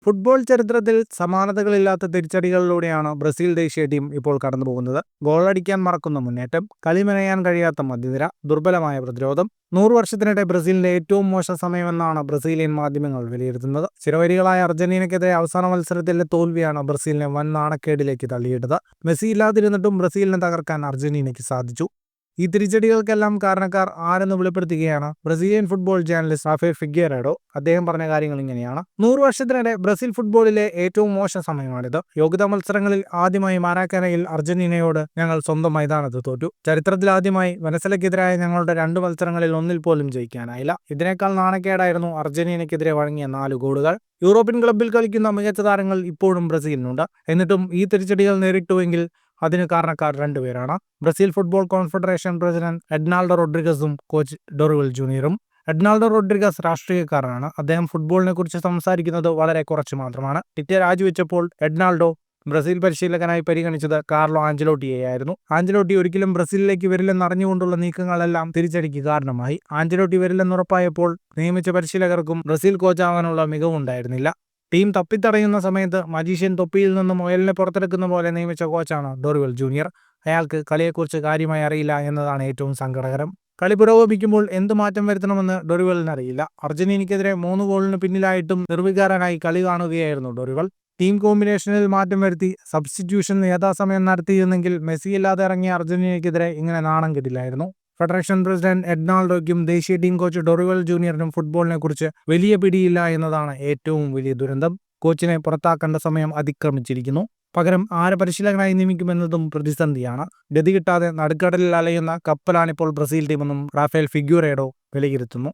Football ചരിത്രത്തിൽ സമാനതകളില്ലാത്ത തിരിച്ചടികളിലൂടെയാണ് Brazil ദേശീയ ടീം ഇപ്പോൾ കടന്നുപോകുന്നത്. ഗോളടിക്കാൻ മറക്കുന്ന മുന്നേറ്റം, കളിമെനയാൻ കഴിയാത്ത മധ്യനിര, ദുർബലമായ പ്രതിരോധം. 100 വർഷത്തിനിടെ ബ്രസീലിന്റെ ഏറ്റവും മോശം സമയമെന്നാണ് ബ്രസീലിയൻ മാധ്യമങ്ങൾ വിലയിരുത്തുന്നത്. ചിരവരികളായ അർജന്റീനയ്ക്കെതിരെ അവസാന മത്സരത്തിലെ തോൽവിയാണ് ബ്രസീലിനെ വൻ നാണക്കേടിലേക്ക് തള്ളിയിട്ടത്. മെസ്സി ഇല്ലാതിരുന്നിട്ടും ബ്രസീലിനെ തകർക്കാൻ അർജന്റീനയ്ക്ക് സാധിച്ചു. ഈ തിരിച്ചടികൾക്കെല്ലാം കാരണക്കാർ ആരെന്ന് വെളിപ്പെടുത്തുകയാണ് ബ്രസീലിയൻ ഫുട്ബോൾ ജേർണലിസ്റ്റ് റാഫേൽ ഫിഗ്വേറേഡോ. അദ്ദേഹം പറഞ്ഞ കാര്യങ്ങൾ ഇങ്ങനെയാണ്: 100 വർഷത്തിനിടെ ബ്രസീൽ ഫുട്ബോളിലെ ഏറ്റവും മോശം സമയമാണിത്. യോഗ്യതാ മത്സരങ്ങളിൽ ആദ്യമായി മറാക്കാനയിൽ അർജന്റീനയോട് ഞങ്ങൾ സ്വന്തം മൈതാനത്ത് തോറ്റു. ചരിത്രത്തിലാദ്യമായി വെനസ്വലയ്ക്കെതിരായ ഞങ്ങളുടെ 2 മത്സരങ്ങളിൽ ഒന്നിൽ പോലും ജയിക്കാനായില്ല. ഇതിനേക്കാൾ നാണക്കേടായിരുന്നു അർജന്റീനയ്ക്കെതിരെ വഴങ്ങിയ 4 ഗോളുകൾ. യൂറോപ്യൻ ക്ലബ്ബിൽ കളിക്കുന്ന മികച്ച താരങ്ങൾ ഇപ്പോഴും ബ്രസീലിനുണ്ട്. എന്നിട്ടും ഈ തിരിച്ചടികൾ നേരിട്ടുവെങ്കിൽ അതിന് കാരണക്കാർ 2 പേരാണ്: Brazil football confederation president Ednaldo റോഡ്രിഗസും കോച്ച് ഡൊറിവൽ ജൂനിയറും. എഡ്നാൾഡോ റോഡ്രിഗസ് രാഷ്ട്രീയക്കാരനാണ്. അദ്ദേഹം ഫുട്ബോളിനെ കുറിച്ച് സംസാരിക്കുന്നത് വളരെ കുറച്ച് മാത്രമാണ്. ടിറ്റെ രാജിവെച്ചപ്പോൾ എഡ്നാൾഡോ ബ്രസീൽ പരിശീലകനായി പരിഗണിച്ചത് കാർലോ ആഞ്ചലോട്ടിയെയായിരുന്നു. ആഞ്ചലോട്ടി ഒരിക്കലും ബ്രസീലിലേക്ക് വരില്ലെന്നറിഞ്ഞുകൊണ്ടുള്ള നീക്കങ്ങളെല്ലാം തിരിച്ചടിക്ക് കാരണമായി. ആഞ്ചലോട്ടി വരില്ലെന്നുറപ്പായപ്പോൾ നിയമിച്ച പരിശീലകർക്കും ബ്രസീൽ കോച്ചാവാനുള്ള മികവുണ്ടായിരുന്നില്ല. ടീം തപ്പിത്തടയുന്ന സമയത്ത് മജീഷ്യൻ തൊപ്പിയിൽ നിന്ന് മുയലിനെ പുറത്തെടുക്കുന്ന പോലെ നിയമിച്ച കോച്ചാണ് ഡൊറിവൽ ജൂനിയർ. അയാൾക്ക് കളിയെക്കുറിച്ച് കാര്യമായി അറിയില്ല എന്നതാണ് ഏറ്റവും സങ്കടകരം. കളി പുരോഗമിക്കുമ്പോൾ എന്ത് മാറ്റം വരുത്തണമെന്ന് ഡൊറിവലിനറിയില്ല. അർജന്റീനയ്ക്കെതിരെ 3 ഗോളിന് പിന്നിലായിട്ടും നിർവികാരനായി കളി കാണുകയായിരുന്നു ഡൊറിവൽ. ടീം കോമ്പിനേഷനിൽ മാറ്റം വരുത്തി സബ്സ്റ്റിറ്റ്യൂഷൻ യഥാസമയം നടത്തിയിരുന്നെങ്കിൽ മെസ്സിയില്ലാതെ ഇറങ്ങിയ അർജന്റീനയ്ക്കെതിരെ ഇങ്ങനെ നാണം കെട്ടില്ലായിരുന്നു. ഫെഡറേഷൻ പ്രസിഡന്റ് എഡ്നാൾഡോയ്ക്കും ദേശീയ ടീം കോച്ച് ഡൊറിവൽ ജൂനിയറിനും ഫുട്ബോളിനെ കുറിച്ച് വലിയ പിടിയില്ല എന്നതാണ് ഏറ്റവും വലിയ ദുരന്തം. കോച്ചിനെ പുറത്താക്കേണ്ട സമയം അതിക്രമിച്ചിരിക്കുന്നു. പകരം ആരെ പരിശീലകനായി നിയമിക്കുമെന്നതും പ്രതിസന്ധിയാണ്. ഗതി കിട്ടാതെ നടുക്കടലിൽ അലയുന്ന കപ്പലാണിപ്പോൾ ബ്രസീൽ ടീമെന്നും റാഫേൽ ഫിഗ്യൂറേഡോ വിലയിരുത്തുന്നു.